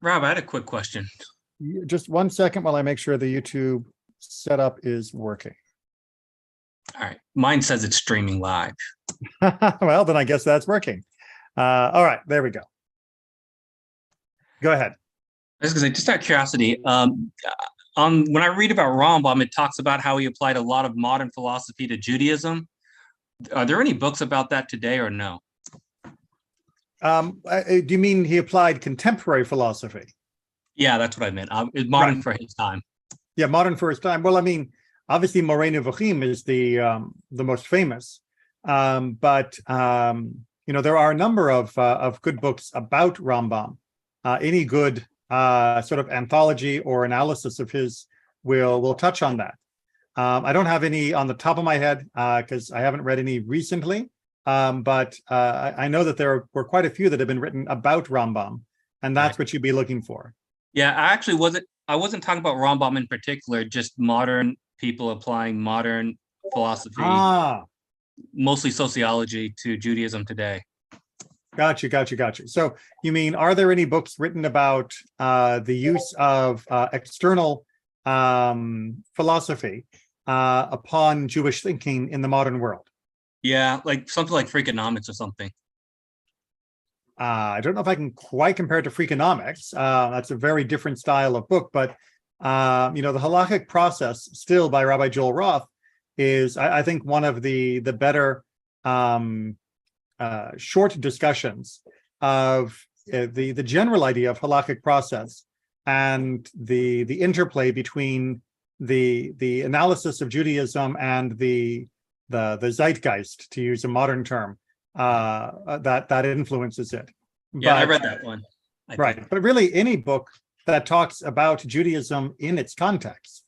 Rob, I had a quick question. Just 1 second while I make sure the YouTube setup is working. All right. Mine says it's streaming live. Well, then I guess that's working. All right, there we go. Go ahead. I was going to say, just out of curiosity, when I read about Rambam, it talks about how he applied a lot of modern philosophy to Judaism. Are there any books about that today or no? Do you mean he applied contemporary philosophy? Yeah, that's what I meant. It's modern for his time. Yeah, modern for his time. Well, I mean, obviously, Moreh Nevuchim is the most famous, but there are a number of good books about Rambam. Any good sort of anthology or analysis of his will touch on that. I don't have any on the top of my head because I haven't read any recently, but I know that there were quite a few that have been written about Rambam, and that's what you'd be looking for. Yeah, I wasn't talking about Rambam in particular, just modern people applying modern philosophy, mostly sociology, to Judaism today. Gotcha. So you mean, are there any books written about the use of external philosophy upon Jewish thinking in the modern world? Yeah, like something like Freakonomics or something. I don't know if I can quite compare it to Freakonomics. That's a very different style of book, but the halachic process, still by Rabbi Joel Roth, is I think one of the better short discussions of the general idea of halachic process and the interplay between the analysis of Judaism and the zeitgeist, to use a modern term, that influences it. Yeah, I read that one. Right, but really any book that talks about Judaism in its context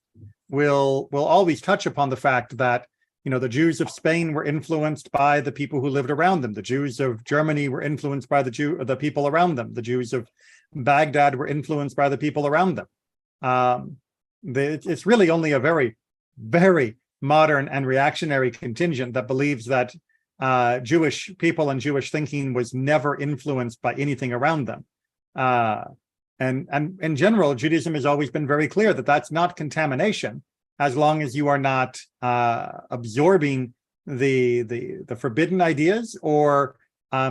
will always touch upon the fact that the Jews of Spain were influenced by the people who lived around them. The Jews of Germany were influenced by the people around them. The Jews of Baghdad were influenced by the people around them. It's really only a very, very modern and reactionary contingent that believes that Jewish people and Jewish thinking was never influenced by anything around them. And in general, Judaism has always been very clear that that's not contamination, as long as you are not absorbing the forbidden ideas or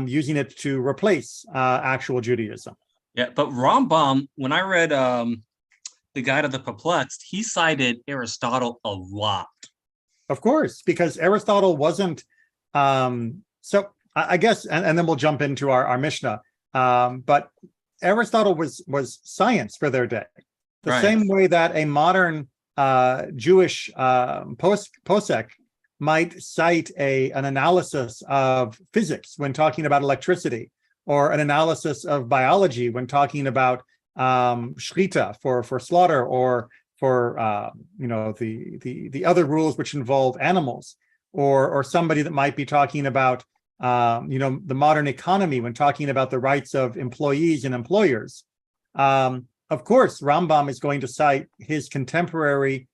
using it to replace actual Judaism. Yeah, but Rambam, when I read The Guide of the Perplexed, he cited Aristotle a lot. Of course, because Aristotle wasn't. So I guess, and then we'll jump into our Mishnah. But Aristotle was science for their day, the same way that a modern Jewish posek might cite an analysis of physics when talking about electricity, or an analysis of biology when talking about shchita for slaughter, or for the other rules which involve animals, or somebody that might be talking about the modern economy when talking about the rights of employees and employers. Of course, Rambam is going to cite his contemporary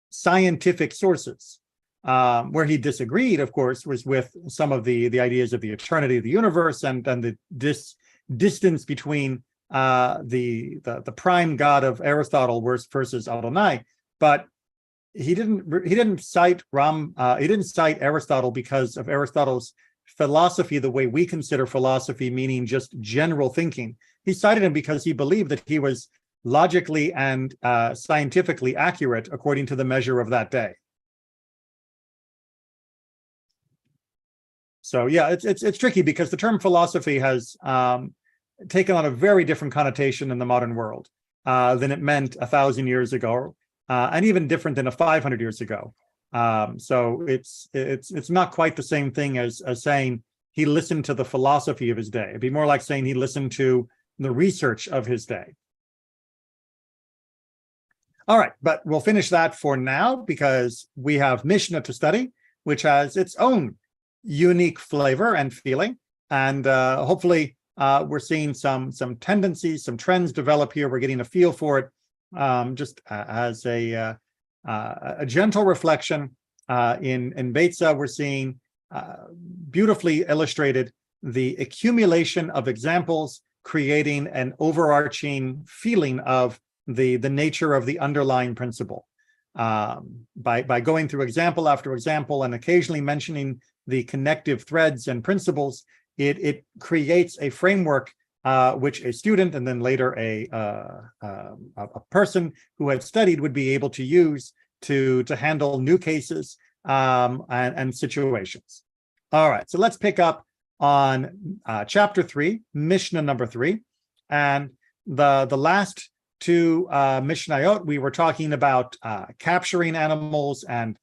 scientific sources. Where he disagreed, of course, was with some of the ideas of the eternity of the universe and the distance between the prime god of Aristotle versus Adonai. But he didn't cite Aristotle because of Aristotle's philosophy the way we consider philosophy, meaning just general thinking. He cited him because he believed that he was logically and scientifically accurate according to the measure of that day. So yeah, it's tricky because the term philosophy has taken on a very different connotation in the modern world than it meant 1,000 years ago, and even different than 500 years ago. So it's not quite the same thing as saying he listened to the philosophy of his day. It'd be more like saying he listened to the research of his day. All right, but we'll finish that for now because we have Mishnah to study, which has its own unique flavor and feeling, and hopefully we're seeing some tendencies, some trends develop here. We're getting a feel for it, just as a gentle reflection. In Beitzah, we're seeing beautifully illustrated the accumulation of examples creating an overarching feeling of the nature of the underlying principle. By going through example after example and occasionally mentioning the connective threads and principles, it creates a framework which a student and then later a person who had studied would be able to use to handle new cases and situations. All right, so let's pick up on chapter 3, Mishnah number 3, and the last two Mishnayot we were talking about capturing animals and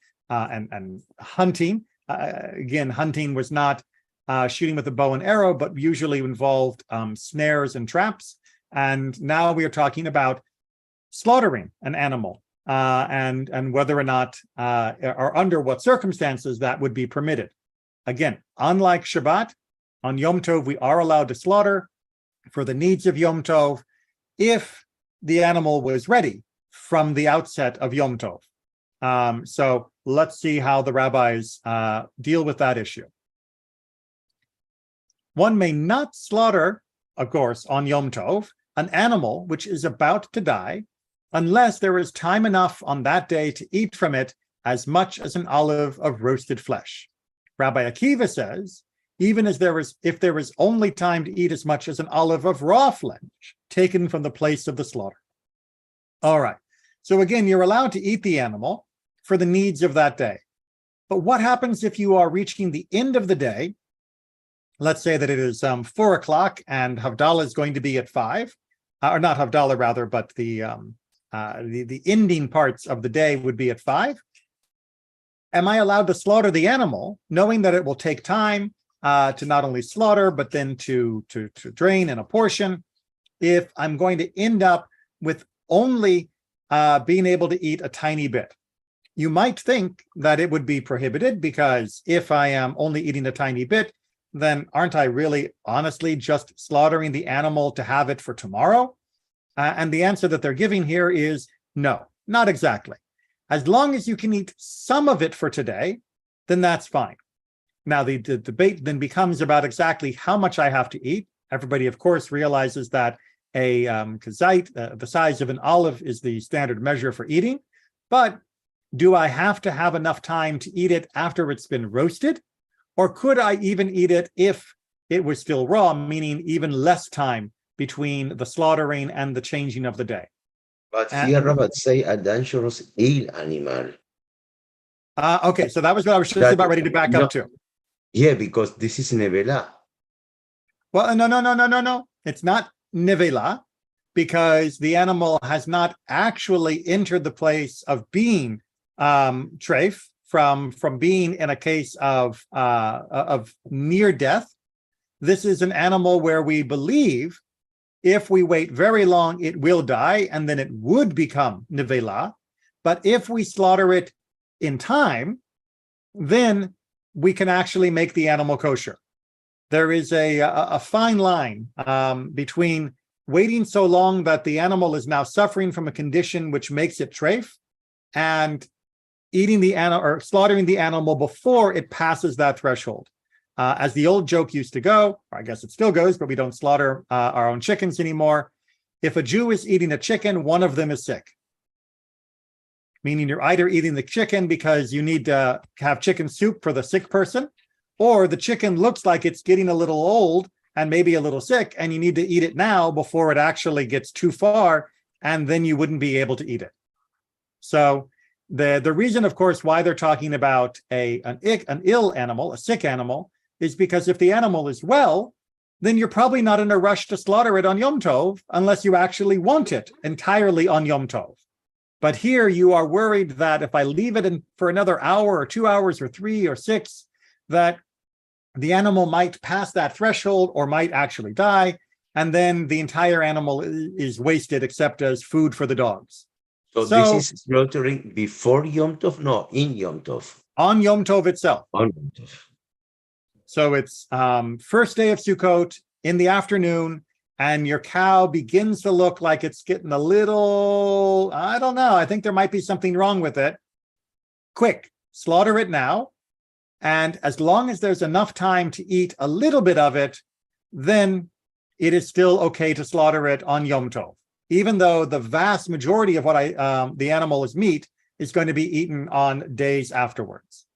hunting. Again, hunting was not shooting with a bow and arrow, but usually involved snares and traps. And now we are talking about slaughtering an animal and whether or not or under what circumstances that would be permitted. Again, unlike Shabbat, on Yom Tov, we are allowed to slaughter for the needs of Yom Tov if the animal was ready from the outset of Yom Tov. So let's see how the rabbis deal with that issue. One may not slaughter, of course, on Yom Tov, an animal which is about to die, unless there is time enough on that day to eat from it as much as an olive of roasted flesh. Rabbi Akiva says, even as if there is only time to eat as much as an olive of raw flesh taken from the place of the slaughter. All right. So again, you're allowed to eat the animal for the needs of that day. But what happens if you are reaching the end of the day? Let's say that it is 4 o'clock and Havdalah is going to be at 5, or not Havdalah rather, but the ending parts of the day would be at 5. Am I allowed to slaughter the animal, knowing that it will take time to not only slaughter, but then to drain and apportion, if I'm going to end up with only being able to eat a tiny bit? You might think that it would be prohibited, because if I am only eating a tiny bit, then aren't I really honestly just slaughtering the animal to have it for tomorrow? And the answer that they're giving here is no, not exactly. As long as you can eat some of it for today, then that's fine. Now, the debate then becomes about exactly how much I have to eat. Everybody, of course, realizes that a kazait, the size of an olive, is the standard measure for eating. But do I have to have enough time to eat it after it's been roasted? Or could I even eat it if it was still raw, meaning even less time between the slaughtering and the changing of the day? But here, Rabbi, say a dangerous ill animal. Okay, so that was what I was just about ready to back up to. Yeah, because this is nevela. Well, no. It's not nevela, because the animal has not actually entered the place of being treif, from being in a case of near death. This is an animal where we believe if we wait very long, it will die, and then it would become nevela. But if we slaughter it in time, then we can actually make the animal kosher. There is a fine line between waiting so long that the animal is now suffering from a condition which makes it treif, and eating the animal or slaughtering the animal before it passes that threshold. As the old joke used to go, or I guess it still goes, but we don't slaughter our own chickens anymore. If a Jew is eating a chicken, one of them is sick. Meaning you're either eating the chicken because you need to have chicken soup for the sick person, or the chicken looks like it's getting a little old and maybe a little sick, and you need to eat it now before it actually gets too far, and then you wouldn't be able to eat it. So the reason, of course, why they're talking about an ill animal, a sick animal, is because if the animal is well, then you're probably not in a rush to slaughter it on Yom Tov unless you actually want it entirely on Yom Tov. But here you are worried that if I leave it for another hour or 2 hours or 3 or 6, that the animal might pass that threshold or might actually die, and then the entire animal is wasted except as food for the dogs. So this is slaughtering before Yom Tov? No, in Yom Tov. On Yom Tov itself. On Yom Tov. So it's first day of Sukkot in the afternoon, and your cow begins to look like it's getting a little, I don't know, I think there might be something wrong with it. Quick, slaughter it now. And as long as there's enough time to eat a little bit of it, then it is still okay to slaughter it on Yom Tov, even though the vast majority of what the animal is meat is going to be eaten on days afterwards.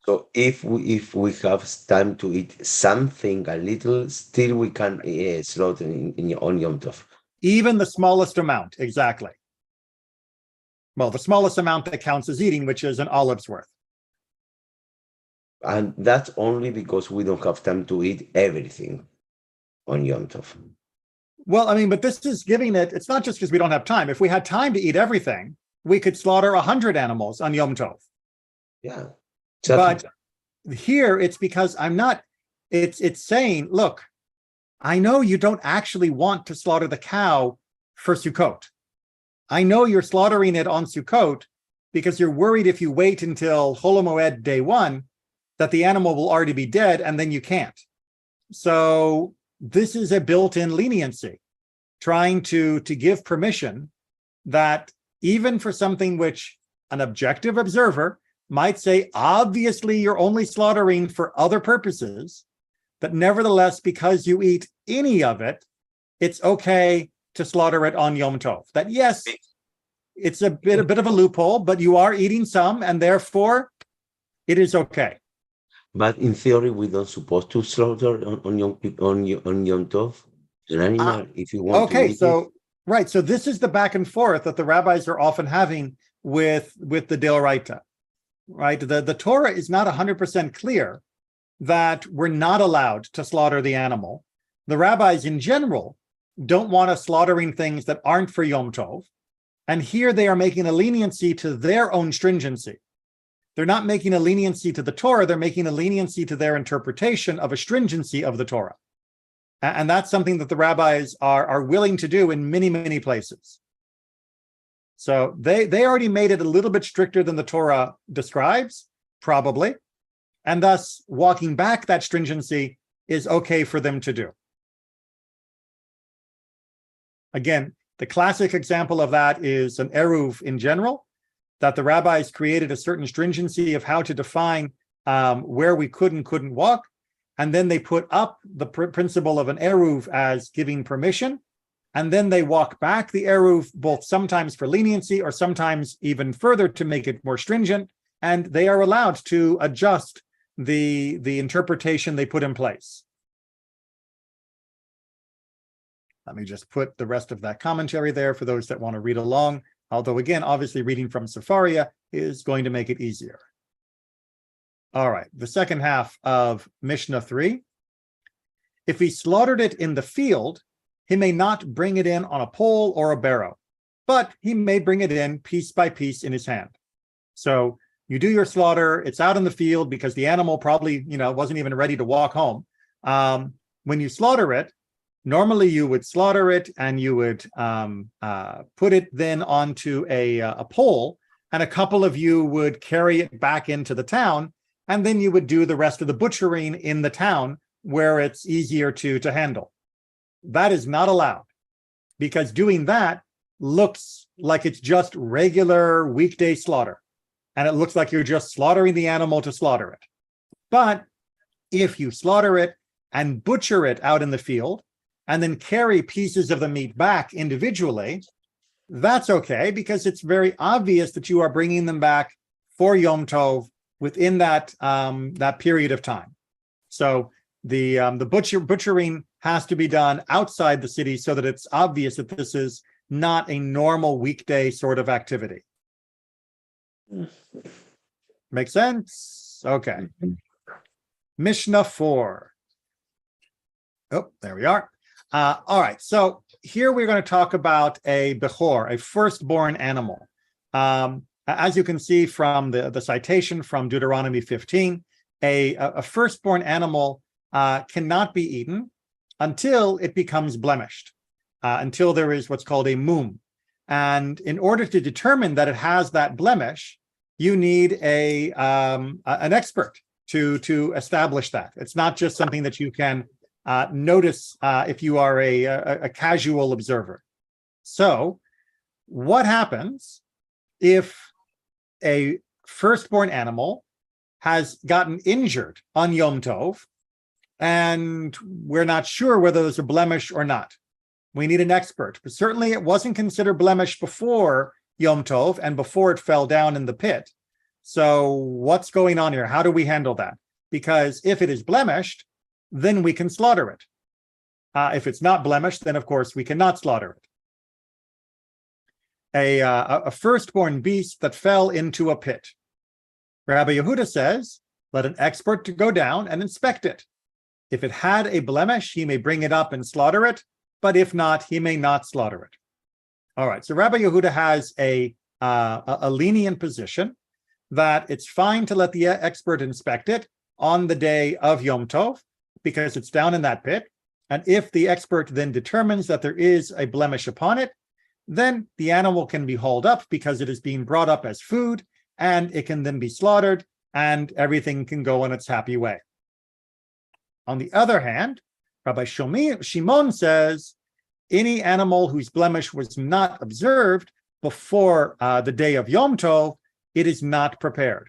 So if we have time to eat something a little, still we can slaughter on Yom Tov. Even the smallest amount, exactly. Well, the smallest amount that counts as eating, which is an olive's worth. And that's only because we don't have time to eat everything on Yom Tov. Well, I mean, but this is giving it, it's not just because we don't have time. If we had time to eat everything, we could slaughter 100 animals on Yom Tov. Yeah. But here it's because it's saying, look, I know you don't actually want to slaughter the cow for Sukkot. I know you're slaughtering it on Sukkot because you're worried if you wait until Chol Hamoed day 1 that the animal will already be dead and then you can't. So this is a built-in leniency, trying to give permission that even for something which an objective observer might say, obviously you're only slaughtering for other purposes, but nevertheless, because you eat any of it, it's okay to slaughter it on Yom Tov. That yes, it's a bit of a loophole, but you are eating some, and therefore it is okay. But in theory, we don't supposed to slaughter on Yom Tov an animal if you want to eat it. Right. So this is the back and forth that the rabbis are often having with the Deoraita. Right. The Torah is not 100% clear that we're not allowed to slaughter the animal. The rabbis in general don't want us slaughtering things that aren't for Yom Tov. And here they are making a leniency to their own stringency. They're not making a leniency to the Torah, they're making a leniency to their interpretation of a stringency of the Torah. And that's something that the rabbis are willing to do in many, many places. So they already made it a little bit stricter than the Torah describes, probably. And thus, walking back that stringency is okay for them to do. Again, the classic example of that is an eruv in general, that the rabbis created a certain stringency of how to define where we could and couldn't walk. And then they put up the principle of an eruv as giving permission. And then they walk back the eruv, both sometimes for leniency or sometimes even further to make it more stringent. And they are allowed to adjust the interpretation they put in place. Let me just put the rest of that commentary there for those that want to read along. Although, again, obviously reading from Sefaria is going to make it easier. All right, the second half of Mishnah 3. If he slaughtered it in the field, he may not bring it in on a pole or a barrow, but he may bring it in piece by piece in his hand. So you do your slaughter, it's out in the field because the animal probably, wasn't even ready to walk home. When you slaughter it, normally you would slaughter it and you would put it then onto a pole, and a couple of you would carry it back into the town, and then you would do the rest of the butchering in the town where it's easier to handle. That is not allowed, because doing that looks like it's just regular weekday slaughter, and it looks like you're just slaughtering the animal to slaughter it. But if you slaughter it and butcher it out in the field, and then carry pieces of the meat back individually, that's okay, because it's very obvious that you are bringing them back for Yom Tov within that period of time. So the butchering has to be done outside the city so that it's obvious that this is not a normal weekday sort of activity. Make sense? Okay. Mishnah 4. Oh, there we are. All right, so here we're going to talk about a bechor, a firstborn animal. As you can see from the citation from Deuteronomy 15, a firstborn animal cannot be eaten until it becomes blemished, until there is what's called a mum. And in order to determine that it has that blemish, you need an expert to establish that. It's not just something that you can notice if you are a casual observer. So what happens if a firstborn animal has gotten injured on Yom Tov and we're not sure whether there's a blemish or not. We need an expert, but certainly it wasn't considered blemish before Yom Tov and before it fell down in the pit. So what's going on here? How do we handle that? Because if it is blemished, then we can slaughter it. If it's not blemished, then of course we cannot slaughter it. A firstborn beast that fell into a pit. Rabbi Yehuda says, let an expert to go down and inspect it. If it had a blemish, he may bring it up and slaughter it, but if not, he may not slaughter it. All right, so Rabbi Yehuda has a lenient position that it's fine to let the expert inspect it on the day of Yom Tov because it's down in that pit. And if the expert then determines that there is a blemish upon it, then the animal can be hauled up because it is being brought up as food, and it can then be slaughtered, and everything can go on its happy way. On the other hand, Rabbi Shimon says, any animal whose blemish was not observed before the day of Yom Tov, it is not prepared.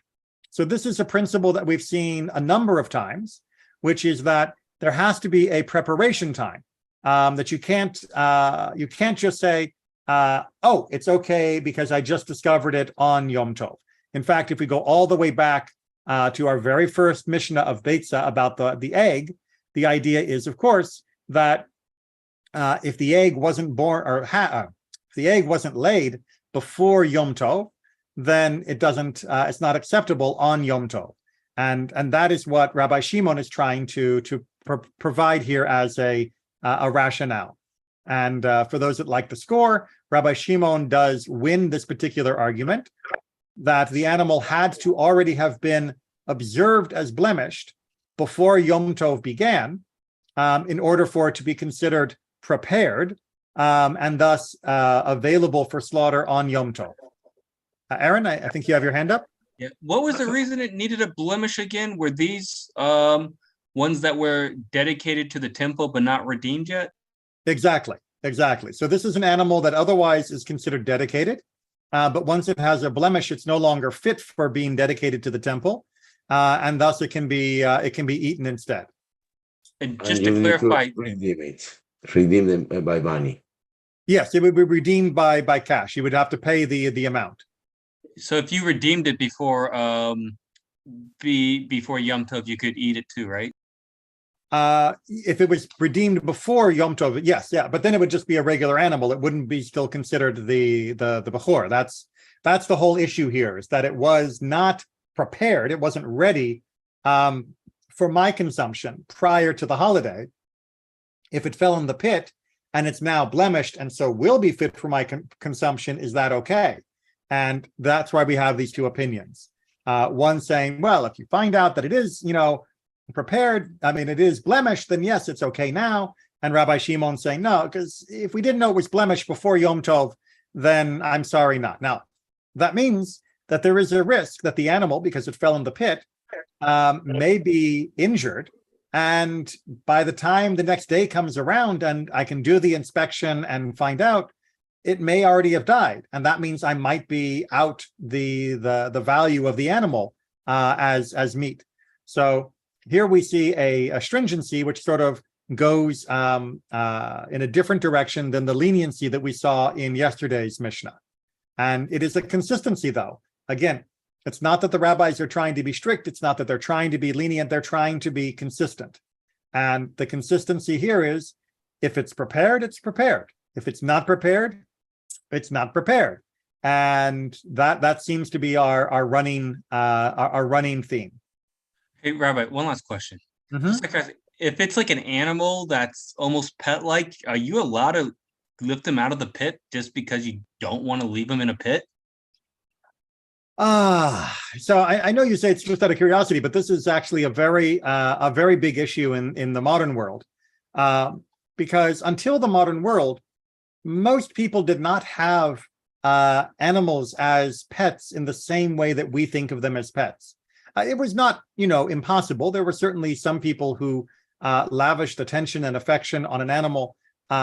So this is a principle that we've seen a number of times, which is that there has to be a preparation time, that you can't just say, oh, it's okay because I just discovered it on Yom Tov. In fact, if we go all the way back to our very first Mishnah of Beitzah about the egg, the idea is, of course, that if the egg wasn't born or if the egg wasn't laid before Yom Tov, then it doesn't. It's not acceptable on Yom Tov, and that is what Rabbi Shimon is trying to provide here as a rationale. And for those that like the score, Rabbi Shimon does win this particular argument that the animal had to already have been observed as blemished before Yom Tov began in order for it to be considered prepared and thus available for slaughter on Yom Tov. Aaron, I think you have your hand up. Yeah. What was the reason it needed a blemish again? Were these ones that were dedicated to the temple but not redeemed yet? Exactly. So this is an animal that otherwise is considered dedicated, but once it has a blemish, it's no longer fit for being dedicated to the temple, and thus it can be eaten instead. And just to clarify, redeem them by money. Yes, it would be redeemed by cash. You would have to pay the amount. So if you redeemed it before before Yom Tov, you could eat it too, right? If it was redeemed before Yom Tov, yes, yeah, but then it would just be a regular animal. It wouldn't be still considered the Bechor. That's the whole issue here, is that it was not prepared. It wasn't ready for my consumption prior to the holiday. If it fell in the pit and it's now blemished and so will be fit for my consumption, is that okay? And that's why we have these two opinions. One saying, well, if you find out that it is, prepared, it is blemished, then yes, it's okay now. And Rabbi Shimon saying, no, because if we didn't know it was blemished before Yom Tov, then I'm sorry not. Now, that means that there is a risk that the animal, because it fell in the pit, may be injured. And by the time the next day comes around and I can do the inspection and find out, it may already have died. And that means I might be out the value of the animal as meat. So here we see a stringency which sort of goes in a different direction than the leniency that we saw in yesterday's Mishnah. And it is a consistency, though. Again, it's not that the rabbis are trying to be strict. It's not that they're trying to be lenient. They're trying to be consistent. And the consistency here is, if it's prepared, it's prepared. If it's not prepared, it's not prepared. And that seems to be our running theme. Hey, Rabbi, one last question. Mm-hmm. Just like, if it's like an animal that's almost pet-like, are you allowed to lift them out of the pit just because you don't want to leave them in a pit? So I know you say it's just out of curiosity, but this is actually a very big issue in the modern world, because until the modern world, most people did not have animals as pets in the same way that we think of them as pets. It was not, impossible. There were certainly some people who lavished attention and affection on an animal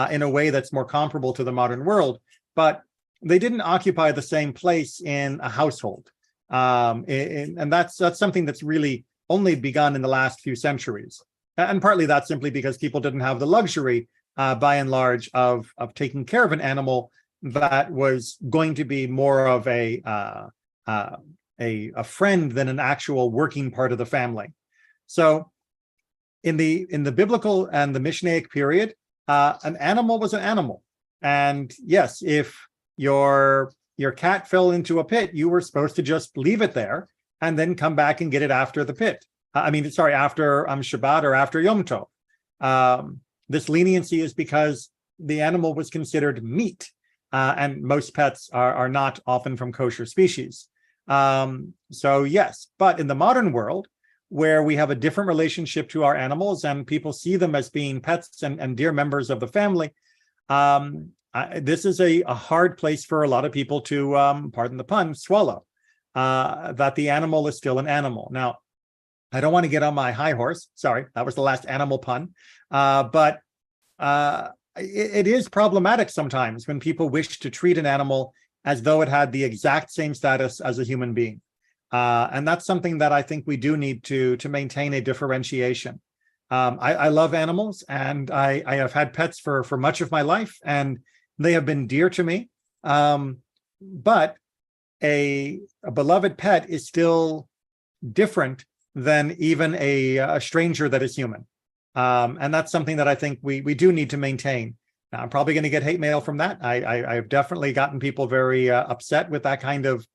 in a way that's more comparable to the modern world, but they didn't occupy the same place in a household. And that's something that's really only begun in the last few centuries. And partly that's simply because people didn't have the luxury, by and large, of taking care of an animal that was going to be more of a friend than an actual working part of the family. So in the biblical and the Mishnaic period, an animal was an animal. And yes, if your cat fell into a pit, you were supposed to just leave it there and then come back and get it after the pit. After Shabbat or after Yom Tov. This leniency is because the animal was considered meat, and most pets are not often from kosher species. So yes, but in the modern world, where we have a different relationship to our animals and people see them as being pets and dear members of the family, this is a hard place for a lot of people to, pardon the pun, swallow, that the animal is still an animal. Now, I don't want to get on my high horse. Sorry, that was the last animal pun. But it is problematic sometimes when people wish to treat an animal as though it had the exact same status as a human being. And that's something that I think we do need to maintain a differentiation. I love animals, and I have had pets for much of my life, and they have been dear to me. But a beloved pet is still different than even a stranger that is human. And that's something that I think we do need to maintain. Now, I'm probably going to get hate mail from that. I've definitely gotten people very upset with that kind of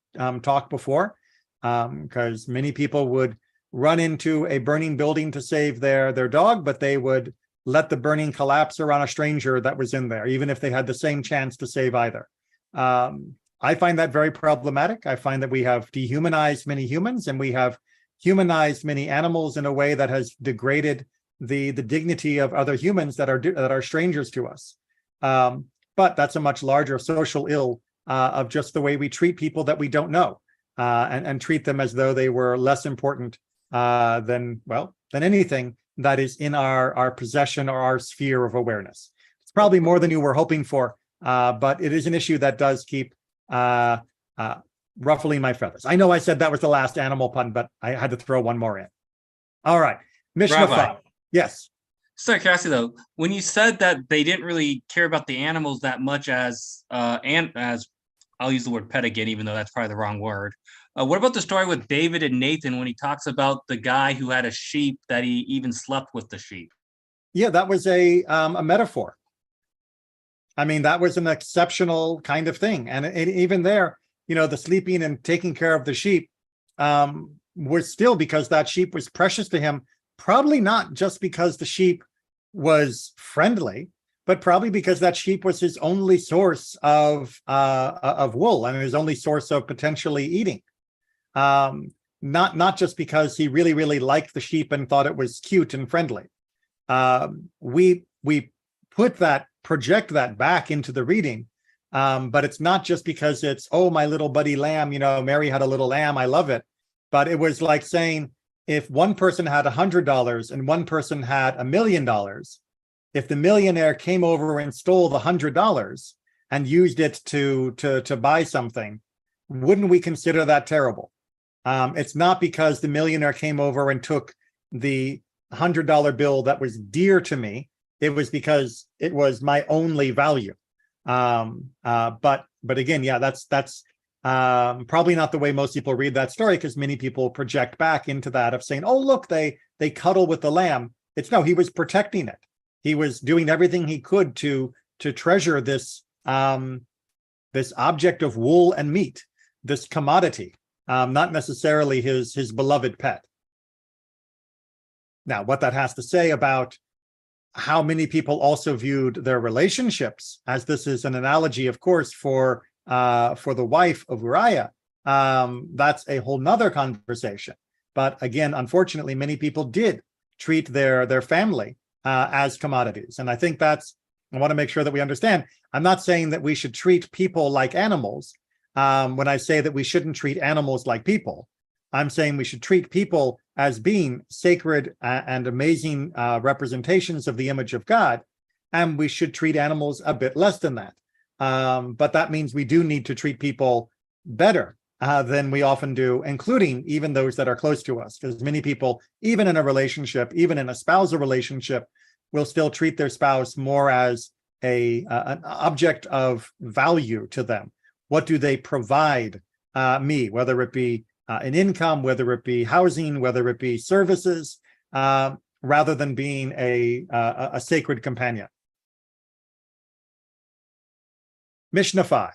talk before, because many people would run into a burning building to save their dog, but they would let the burning collapse around a stranger that was in there, even if they had the same chance to save either. I find that very problematic. I find that we have dehumanized many humans, and we have humanized many animals in a way that has degraded the dignity of other humans that are strangers to us. But that's a much larger social ill of just the way we treat people that we don't know, and treat them as though they were less important than anything that is in our possession or our sphere of awareness. It's probably more than you were hoping for, but it is an issue that does keep ruffling my feathers. I know I said that was the last animal pun, but I had to throw one more in. All right, Mishnah 5. Yes. So, Cassie, though, when you said that they didn't really care about the animals that much as I'll use the word pet again, even though that's probably the wrong word. What about the story with David and Nathan when he talks about the guy who had a sheep that he even slept with the sheep? Yeah, that was a metaphor. I mean, that was an exceptional kind of thing. And even there, the sleeping and taking care of the sheep was still because that sheep was precious to him, probably not just because the sheep was friendly, but probably because that sheep was his only source of wool and his only source of potentially eating. Not just because he really, really liked the sheep and thought it was cute and friendly. We project that back into the reading, but it's not just because it's, oh, my little buddy lamb, Mary had a little lamb, I love it. But it was like saying, if one person had $100 and one person had $1 million, if the millionaire came over and stole the $100 and used it to buy something, wouldn't we consider that terrible? It's not because the millionaire came over and took the $100 bill that was dear to me. It was because it was my only value. But again, yeah, that's probably not the way most people read that story, because many people project back into that of saying, oh, look, they cuddle with the lamb. It's no, he was protecting it. He was doing everything he could to treasure this this object of wool and meat, this commodity, not necessarily his beloved pet. Now, what that has to say about how many people also viewed their relationships, as this is an analogy, of course, for the wife of Uriah, that's a whole nother conversation. But again, unfortunately, many people did treat their family as commodities. And I think I want to make sure that we understand, I'm not saying that we should treat people like animals. When I say that we shouldn't treat animals like people, I'm saying we should treat people as being sacred and amazing representations of the image of God, and we should treat animals a bit less than that. But that means we do need to treat people better than we often do, including even those that are close to us. Because many people, even in a relationship, even in a spousal relationship, will still treat their spouse more as an object of value to them. What do they provide me, whether it be an income, whether it be housing, whether it be services, rather than being a sacred companion. Mishnah 5.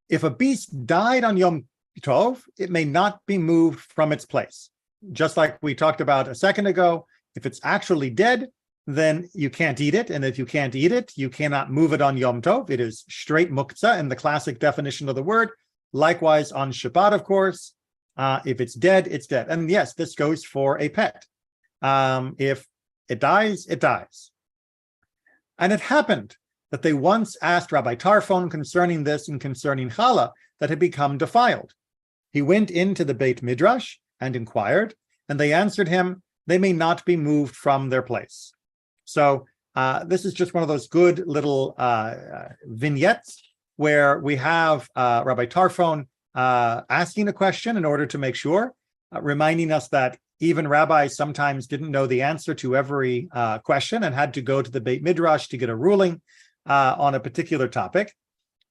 If a beast died on Yom Tov, it may not be moved from its place. Just like we talked about a second ago, if it's actually dead, then you can't eat it. And if you can't eat it, you cannot move it on Yom Tov. It is straight muktzah in the classic definition of the word. Likewise on Shabbat, of course, if it's dead, it's dead. And yes, this goes for a pet. If it dies, it dies. And it happened that they once asked Rabbi Tarfon concerning this and concerning challah that had become defiled. He went into the Beit Midrash and inquired, and they answered him, they may not be moved from their place. So this is just one of those good little vignettes where we have Rabbi Tarfon asking a question in order to make sure, reminding us that even rabbis sometimes didn't know the answer to every question and had to go to the Beit Midrash to get a ruling on a particular topic.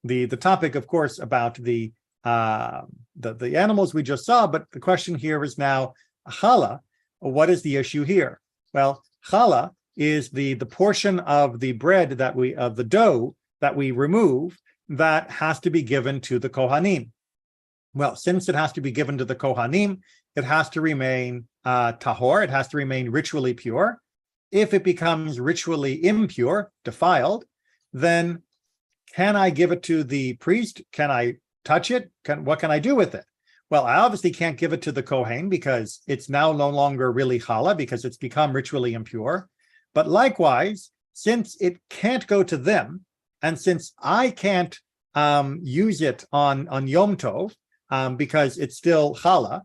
The topic, of course, about the animals we just saw, but the question here is now challah. What is the issue here? Well, challah is the portion of the bread that of the dough that we remove that has to be given to the Kohanim. Well, since it has to be given to the Kohanim, it has to remain tahor, it has to remain ritually pure. If it becomes ritually impure, defiled, then can I give it to the priest? Can I touch it? What can I do with it? Well, I obviously can't give it to the Kohen because it's now no longer really challah because it's become ritually impure. But likewise, since it can't go to them, and since I can't use it on Yom Tov because it's still challah,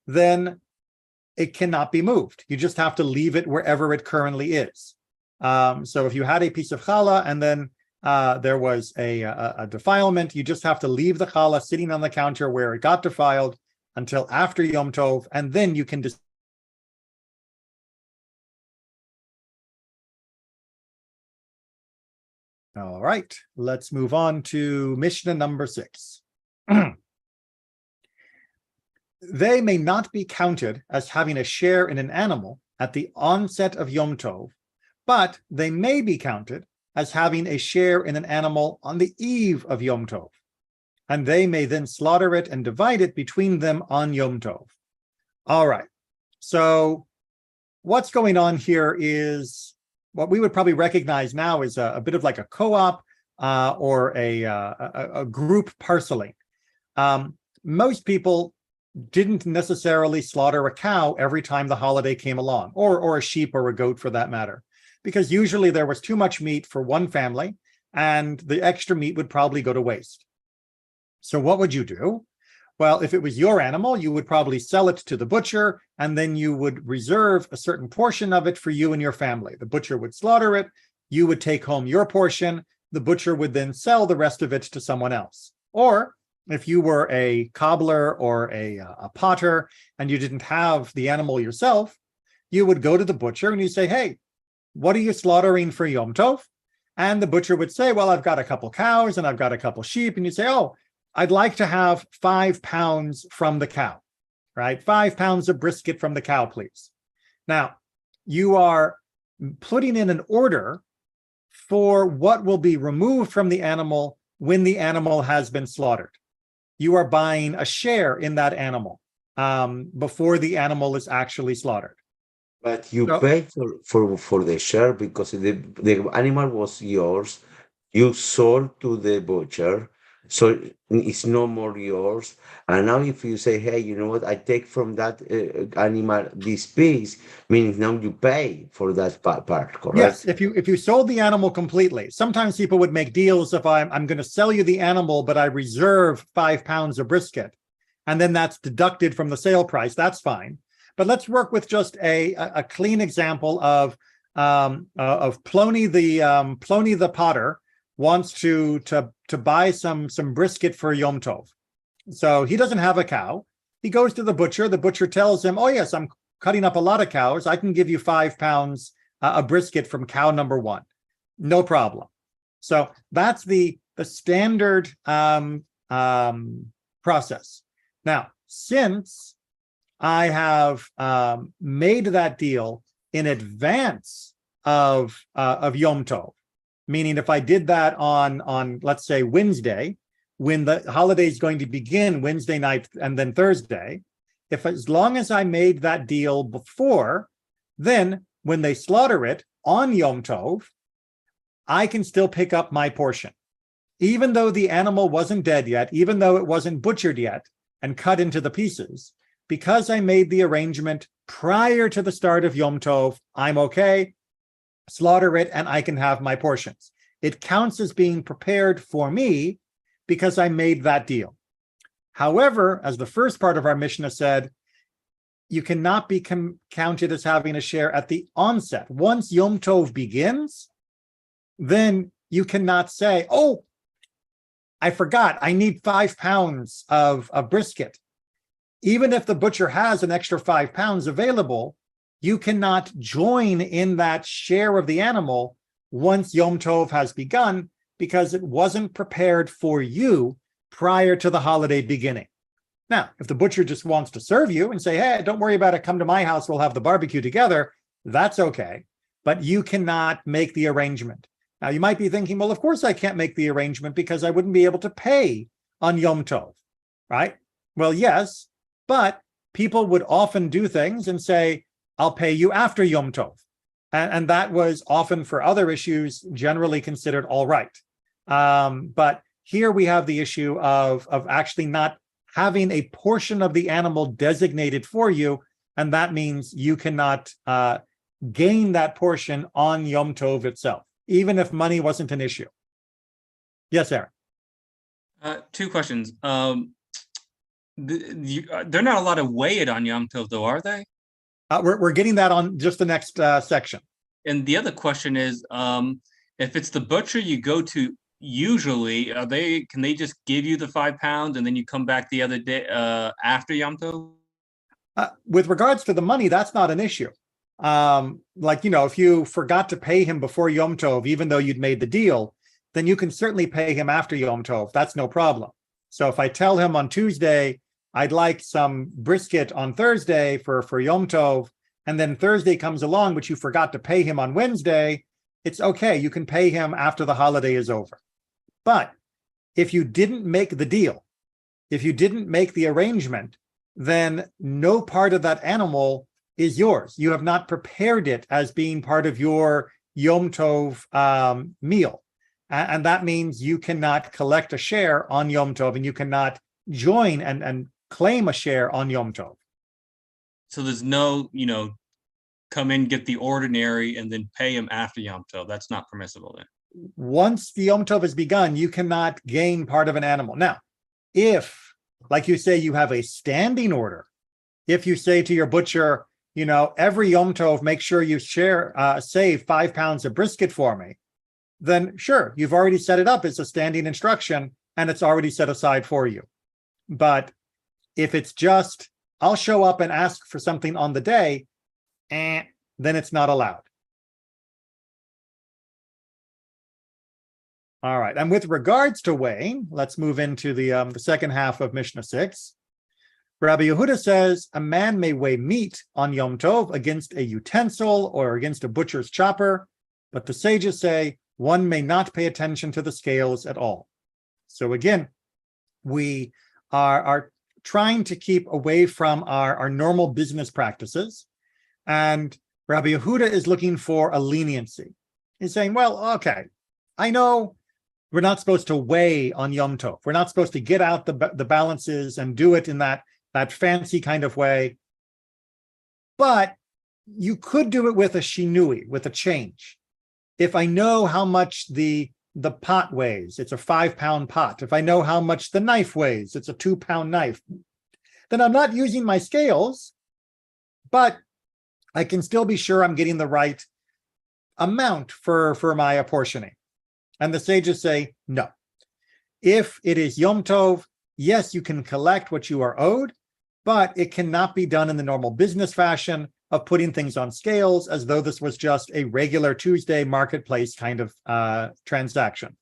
then it cannot be moved. You just have to leave it wherever it currently is. So if you had a piece of challah and then there was a defilement, you just have to leave the challah sitting on the counter where it got defiled until after Yom Tov, and then you can All right, let's move on to Mishnah number 6. They may not be counted as having a share in an animal at the onset of Yom Tov, but they may be counted as having a share in an animal on the eve of Yom Tov, and they may then slaughter it and divide it between them on Yom Tov. All right, so what's going on here is what we would probably recognize now is a bit of like a co-op or a group parceling. Most people didn't necessarily slaughter a cow every time the holiday came along, or a sheep or a goat for that matter, because usually there was too much meat for one family and the extra meat would probably go to waste. So what would you do? Well, if it was your animal, you would probably sell it to the butcher, and then you would reserve a certain portion of it for you and your family. The butcher would slaughter it, you would take home your portion, the butcher would then sell the rest of it to someone else. Or if you were a cobbler or a potter and you didn't have the animal yourself, you would go to the butcher and you say, hey, what are you slaughtering for Yom Tov? And the butcher would say, well, I've got a couple cows and I've got a couple sheep. And you say, oh, I'd like to have 5 pounds from the cow, right? 5 pounds of brisket from the cow, please. Now, you are putting in an order for what will be removed from the animal when the animal has been slaughtered. You are buying a share in that animal before the animal is actually slaughtered. But you pay for the share because the animal was yours. You sold to the butcher, so it's no more yours. And now if you say, hey, you know what, I take from that animal this piece, meaning now you pay for that part, correct? Yes, if you sold the animal completely. Sometimes people would make deals if I'm going to sell you the animal, but I reserve 5 pounds of brisket, and then that's deducted from the sale price. That's fine. But let's work with just a clean example of Plony the potter wants to buy some brisket for Yom Tov. So he doesn't have a cow. He goes to the butcher. The butcher tells him, oh, yes, I'm cutting up a lot of cows. I can give you 5 pounds a brisket from cow number 1. No problem. So that's the standard process. Now, since I have made that deal in advance of Yom Tov, meaning if I did that on let's say Wednesday, when the holiday is going to begin Wednesday night and then Thursday, as long as I made that deal before, then when they slaughter it on Yom Tov, I can still pick up my portion. Even though the animal wasn't dead yet, even though it wasn't butchered yet and cut into the pieces, because I made the arrangement prior to the start of Yom Tov, I'm okay, slaughter it, and I can have my portions. It counts as being prepared for me because I made that deal. However, as the first part of our Mishnah said, you cannot be counted as having a share at the onset. Once Yom Tov begins, then you cannot say, oh, I forgot, I need 5 pounds of brisket. Even if the butcher has an extra 5 pounds available, you cannot join in that share of the animal once Yom Tov has begun, because it wasn't prepared for you prior to the holiday beginning. Now, if the butcher just wants to serve you and say, hey, don't worry about it, come to my house, we'll have the barbecue together, that's okay. But you cannot make the arrangement. Now, you might be thinking, well, of course I can't make the arrangement because I wouldn't be able to pay on Yom Tov, right? Well, yes, but people would often do things and say, I'll pay you after Yom Tov. And that was often for other issues generally considered all right. But here we have the issue of actually not having a portion of the animal designated for you, and that means you cannot gain that portion on Yom Tov itself, even if money wasn't an issue. Yes, Aaron. 2 questions. They're not allowed to weigh it on Yom Tov, though, are they? We're getting that on just the next section. And the other question is, if it's the butcher you go to, usually, can they just give you the 5 pounds and then you come back the other day after Yom Tov? With regards to the money, that's not an issue. If you forgot to pay him before Yom Tov, even though you'd made the deal, then you can certainly pay him after Yom Tov. That's no problem. So if I tell him on Tuesday, I'd like some brisket on Thursday for Yom Tov, and then Thursday comes along, but you forgot to pay him on Wednesday, it's okay. You can pay him after the holiday is over. But if you didn't make the deal, if you didn't make the arrangement, then no part of that animal is yours. You have not prepared it as being part of your Yom Tov meal. And that means you cannot collect a share on Yom Tov, and you cannot join and claim a share on Yom Tov. So there's no, come in, get the ordinary, and then pay him after Yom Tov. That's not permissible then. Once the Yom Tov has begun, you cannot gain part of an animal. Now, if, like you say, you have a standing order, if you say to your butcher, every Yom Tov, make sure you save 5 pounds of brisket for me, then sure, you've already set it up as a standing instruction and it's already set aside for you. But if it's just, I'll show up and ask for something on the day, then it's not allowed. All right, and with regards to weighing, let's move into the second half of Mishnah 6. Rabbi Yehuda says a man may weigh meat on Yom Tov against a utensil or against a butcher's chopper, but the sages say one may not pay attention to the scales at all. So again, we are trying to keep away from our normal business practices. And Rabbi Yehuda is looking for a leniency. He's saying, well, okay, I know we're not supposed to weigh on Yom Tov. We're not supposed to get out the balances and do it in that fancy kind of way. But you could do it with a shinui, with a change. If I know how much the pot weighs, it's a 5 pound pot. If I know how much the knife weighs, it's a 2 pound knife. Then I'm not using my scales, but I can still be sure I'm getting the right amount for my apportioning. And the sages say, no. If it is Yom Tov, yes, you can collect what you are owed, but it cannot be done in the normal business fashion of putting things on scales as though this was just a regular Tuesday marketplace kind of transaction.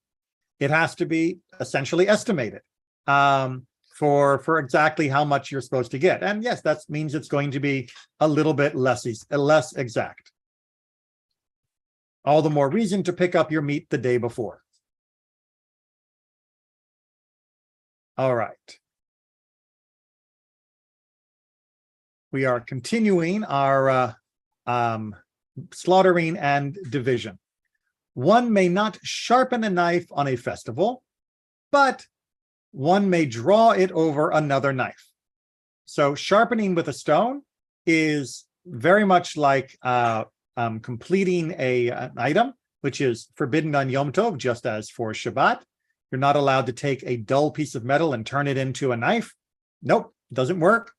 It has to be essentially estimated for exactly how much you're supposed to get. And yes, that means it's going to be a little bit less exact. All the more reason to pick up your meat the day before. All right. We are continuing our slaughtering and division. One may not sharpen a knife on a festival, but one may draw it over another knife. So sharpening with a stone is very much like completing an item, which is forbidden on Yom Tov, just as for Shabbat. You're not allowed to take a dull piece of metal and turn it into a knife. Nope, doesn't work.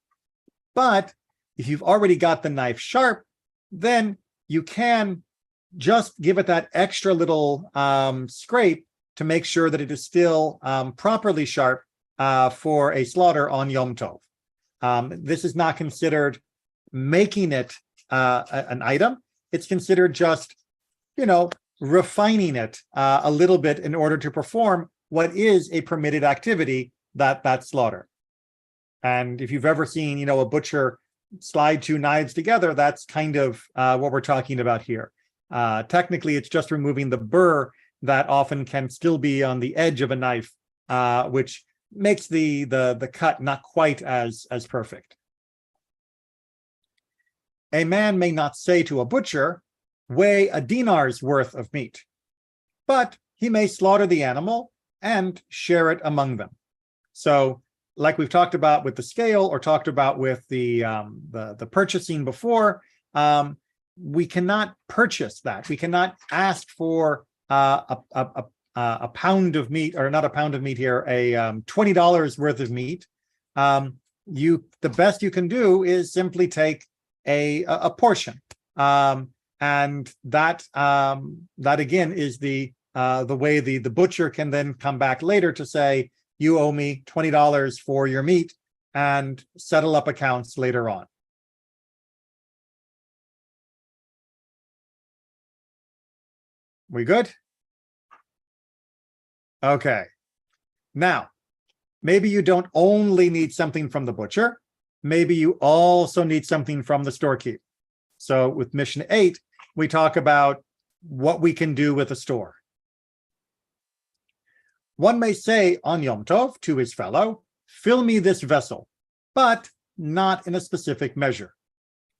But if you've already got the knife sharp, then you can just give it that extra little scrape to make sure that it is still properly sharp for a slaughter on Yom Tov. This is not considered making it an item. It's considered just, refining it a little bit in order to perform what is a permitted activity, that slaughter. And if you've ever seen, a butcher slide two knives together, that's kind of what we're talking about here. Technically, it's just removing the burr that often can still be on the edge of a knife, which makes the cut not quite as perfect. A man may not say to a butcher, weigh a dinar's worth of meat, but he may slaughter the animal and share it among them. So, like we've talked about with the scale, or talked about with the purchasing before, we cannot purchase that. We cannot ask for a pound of meat, or not a pound of meat here, a $20 worth of meat. The best you can do is simply take a portion, and that again is the way the butcher can then come back later to say, you owe me $20 for your meat, and settle up accounts later on. We good? Okay. Now, maybe you don't only need something from the butcher. Maybe you also need something from the storekeep. So with Mishnah 8, we talk about what we can do with a store. One may say on Yom Tov to his fellow, fill me this vessel, but not in a specific measure.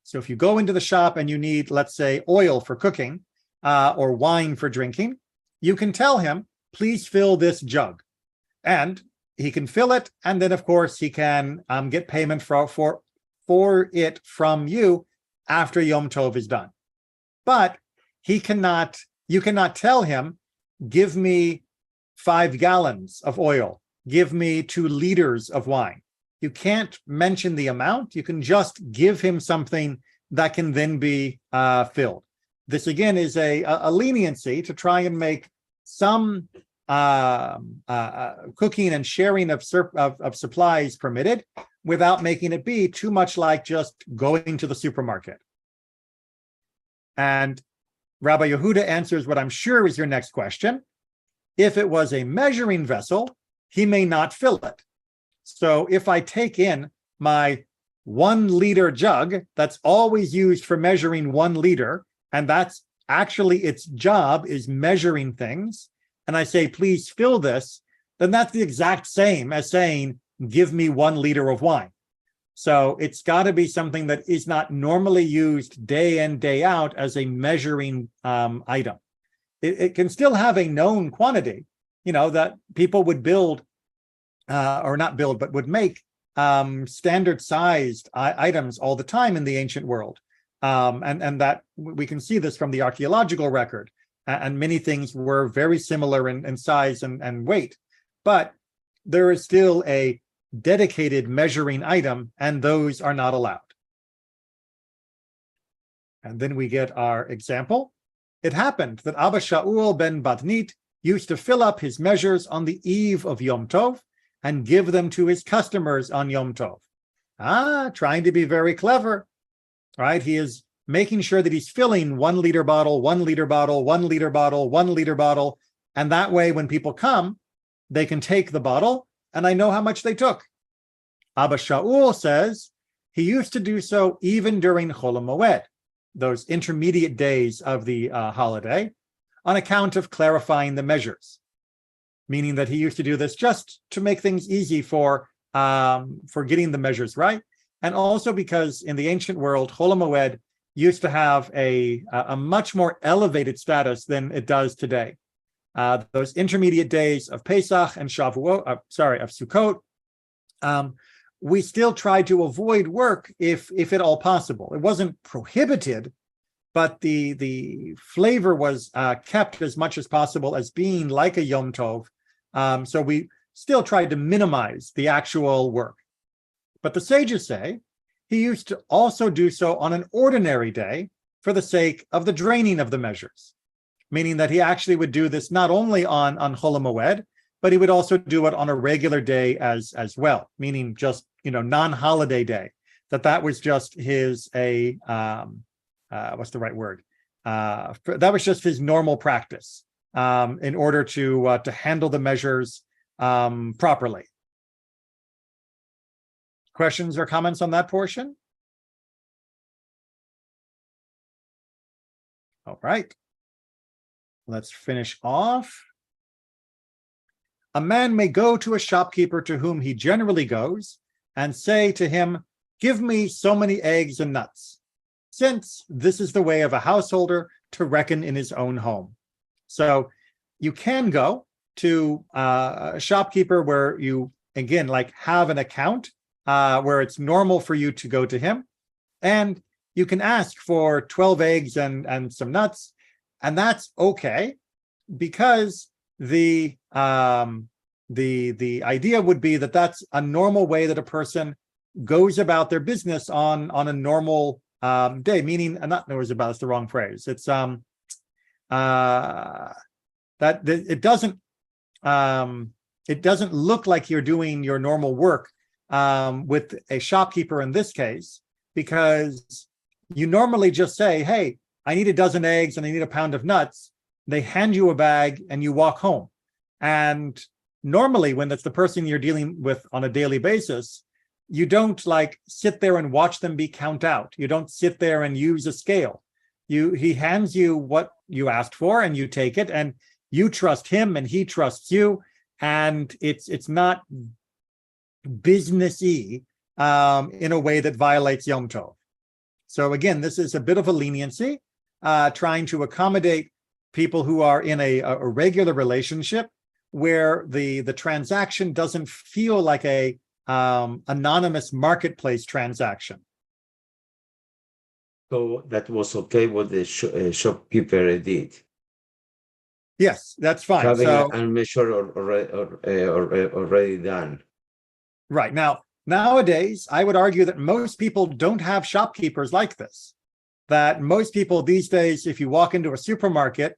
So if you go into the shop and you need, let's say, oil for cooking or wine for drinking, you can tell him, please fill this jug. And he can fill it, and then, of course, he can get payment for it from you after Yom Tov is done. But you cannot tell him, give me 5 gallons of oil, give me 2 liters of wine. You can't mention the amount. You can just give him something that can then be filled. This, again, is a leniency to try and make some cooking and sharing of supplies permitted without making it be too much like just going to the supermarket. And Rabbi Yehuda answers what I'm sure is your next question. If it was a measuring vessel, he may not fill it. So if I take in my 1 liter jug that's always used for measuring 1 liter, and that's actually its job is measuring things, and I say, please fill this, then that's the exact same as saying, give me 1 liter of wine. So it's got to be something that is not normally used day in, day out as a measuring item. It can still have a known quantity, that people would build, or not build, but would make standard sized items all the time in the ancient world. And that we can see this from the archaeological record. And many things were very similar in size and weight. But there is still a dedicated measuring item, and those are not allowed. And then we get our example. It happened that Abba Shaul ben Batnit used to fill up his measures on the eve of Yom Tov, and give them to his customers on Yom Tov. Trying to be very clever, right? He is making sure that he's filling 1 liter bottle, 1 liter bottle, 1 liter bottle, 1 liter bottle. And that way, when people come, they can take the bottle and I know how much they took. Abba Shaul says he used to do so even during Chol HaMoed, those intermediate days of the holiday, on account of clarifying the measures, meaning that he used to do this just to make things easy for getting the measures right. And also because in the ancient world, Chol HaMoed used to have a much more elevated status than it does today. Those intermediate days of Pesach and Shavuot, of Sukkot, we still tried to avoid work if at all possible. It wasn't prohibited, but the flavor was kept as much as possible as being like a Yom Tov. So we still tried to minimize the actual work. But the sages say he used to also do so on an ordinary day for the sake of the draining of the measures, meaning that he actually would do this not only on Chol HaMoed, but he would also do it on a regular day as well, meaning just, non-holiday day, that was just his, what's the right word? That was just his normal practice in order to handle the measures properly. Questions or comments on that portion? All right. Let's finish off. A man may go to a shopkeeper to whom he generally goes and say to him, "Give me so many eggs and nuts," since this is the way of a householder to reckon in his own home. So you can go to a shopkeeper where you, again, have an account where it's normal for you to go to him, and you can ask for 12 eggs and some nuts, and that's okay, because the idea would be that that's a normal way that a person goes about their business on a normal day, meaning not knows about, it's the wrong phrase. It's that it doesn't look like you're doing your normal work with a shopkeeper in this case, because you normally just say, "Hey, I need a dozen eggs and I need a pound of nuts." They hand you a bag and you walk home. And normally when that's the person you're dealing with on a daily basis, you don't sit there and watch them be count out. You don't sit there and use a scale. He hands you what you asked for and you take it, and you trust him and he trusts you. And it's not businessy in a way that violates Yom Tov. So again, this is a bit of a leniency, trying to accommodate people who are in a regular relationship where the transaction doesn't feel like a anonymous marketplace transaction. So that was okay what the shopkeeper did. Yes, that's fine. Having so, a measure already done. Right. Now, nowadays, I would argue that most people don't have shopkeepers like this. That most people these days, if you walk into a supermarket,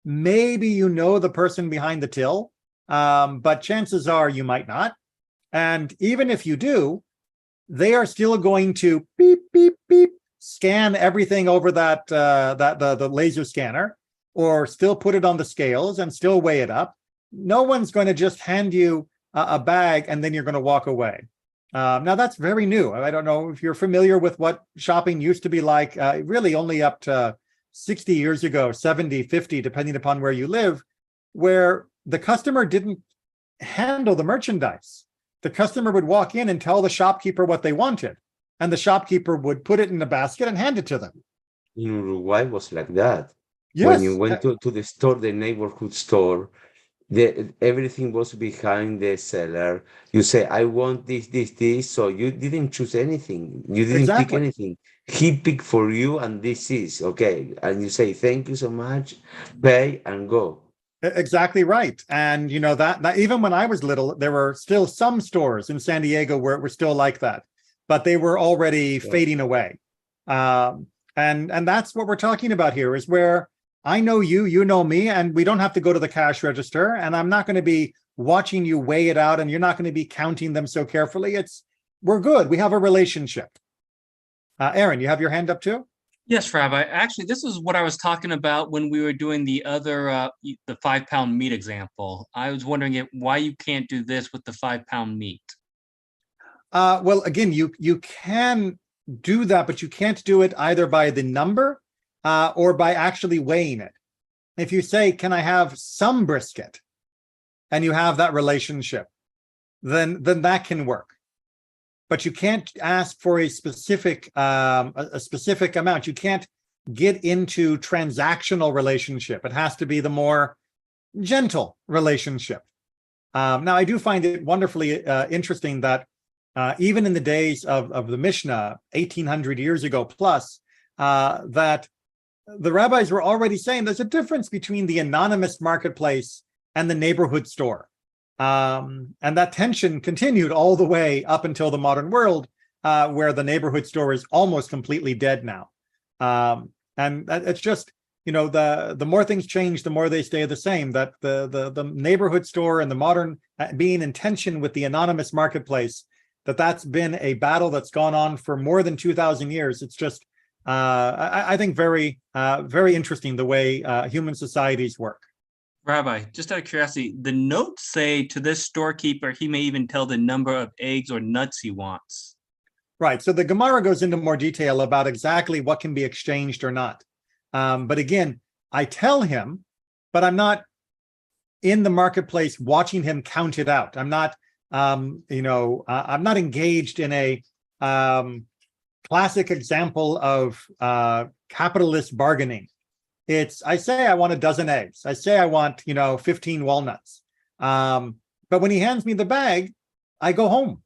maybe you know the person behind the till, but chances are you might not. And even if you do, they are still going to beep, beep, beep, scan everything over the laser scanner, or still put it on the scales and still weigh it up. No one's going to just hand you a bag and then you're going to walk away. Now, that's very new. I don't know if you're familiar with what shopping used to be like, really only up to 60 years ago, 70, 50, depending upon where you live, where the customer didn't handle the merchandise. The customer would walk in and tell the shopkeeper what they wanted, and the shopkeeper would put it in a basket and hand it to them. In Uruguay was like that. Yes. When you went to the store, the neighborhood store, everything was behind the seller. You say, "I want this, this, this." So you didn't choose anything. You didn't pick anything. He picked for you, and this is okay. And you say, "Thank you so much," pay and go. Exactly right. And that even when I was little, there were still some stores in San Diego where it was still like that, but they were already fading away. And that's what we're talking about here, is where I know you, you know me, and we don't have to go to the cash register, and I'm not going to be watching you weigh it out, and you're not going to be counting them so carefully. We're good. We have a relationship. Aaron, you have your hand up too? Yes, Rabbi. Actually, this is what I was talking about when we were doing the other, the 5 pound meat example. I was wondering why you can't do this with the 5 pound meat. Well, again, you can do that, but you can't do it either by the number or by actually weighing it. If you say, "Can I have some brisket?" and you have that relationship, then that can work. But you can't ask for a specific amount. You can't get into transactional relationship. It has to be the more gentle relationship. Now, I do find it wonderfully interesting that even in the days of the Mishnah, 1800 years ago plus, that the rabbis were already saying there's a difference between the anonymous marketplace and the neighborhood store. And that tension continued all the way up until the modern world, where the neighborhood store is almost completely dead now. And it's just, the more things change, the more they stay the same. That the neighborhood store and the modern being in tension with the anonymous marketplace, that's been a battle that's gone on for more than 2,000 years. It's just, I think, very, very interesting the way human societies work. Rabbi, just out of curiosity, the notes say to this storekeeper, he may even tell the number of eggs or nuts he wants. Right. So the Gemara goes into more detail about exactly what can be exchanged or not. But again, I tell him, but I'm not in the marketplace watching him count it out. I'm not, I'm not engaged in a classic example of capitalist bargaining. I say I want a dozen eggs. I say I want, 15 walnuts. But when he hands me the bag, I go home.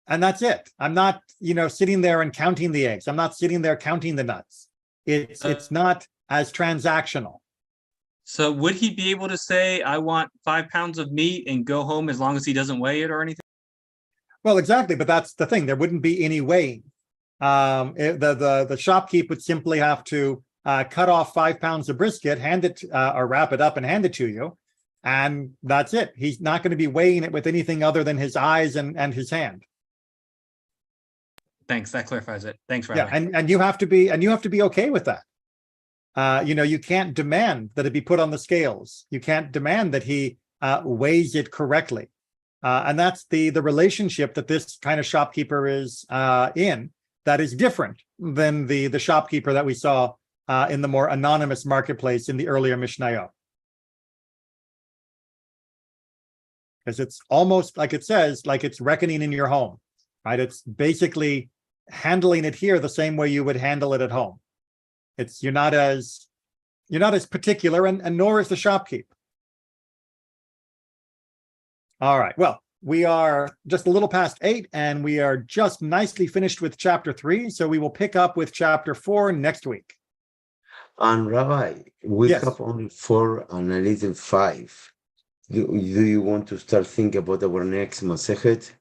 And that's it. I'm not, sitting there and counting the eggs. I'm not sitting there counting the nuts. It's not as transactional. So would he be able to say, I want 5 pounds of meat and go home as long as he doesn't weigh it or anything? Well, exactly. But that's the thing. There wouldn't be any weighing. The shopkeep would simply have to cut off 5 pounds of brisket, hand it or wrap it up and hand it to you. And that's it. He's not going to be weighing it with anything other than his eyes and his hand. Thanks. That clarifies it. Thanks, Rabbi. Yeah, and you have to be okay with that. You can't demand that it be put on the scales. You can't demand that he weighs it correctly. And that's the relationship that this kind of shopkeeper is in, that is different than the shopkeeper that we saw in the more anonymous marketplace in the earlier Mishnayot. Because it's almost like it says, like it's reckoning in your home, right? It's basically handling it here the same way you would handle it at home. You're not as particular, and nor is the shopkeep. All right. Well, we are just a little past 8, and we are just nicely finished with chapter 3. So we will pick up with chapter 4 next week. And Rabbi, we Yes. have only 4 and a little 5. Do you want to start thinking about our next Masechet?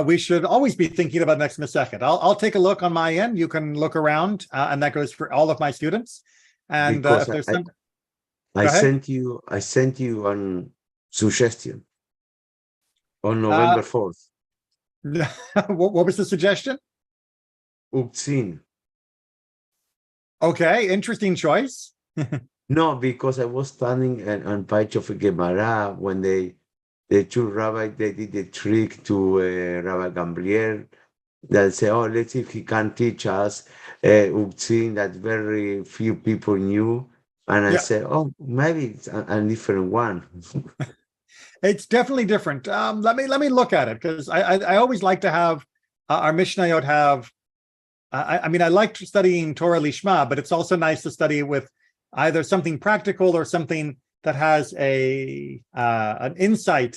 We should always be thinking about next Masechet. I'll take a look on my end. You can look around, and that goes for all of my students. And if there's some, I sent you a suggestion on November 4th. what was the suggestion? Uktzin. Okay, interesting choice. No, because I was standing on page of Gemara when the two rabbis, they did the trick to Rabbi Gamliel that say, oh, let's see if he can teach us Uktzin that very few people knew. And I said, oh, maybe it's a different one. It's definitely different. Let me look at it, because I always like to have our Mishnayot have. I like studying Torah Lishma, but it's also nice to study with either something practical or something that has an insight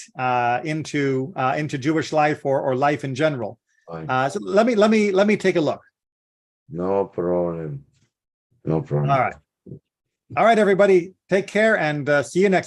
into Jewish life or life in general. So let me take a look. No problem. No problem. All right, everybody. Take care and see you next.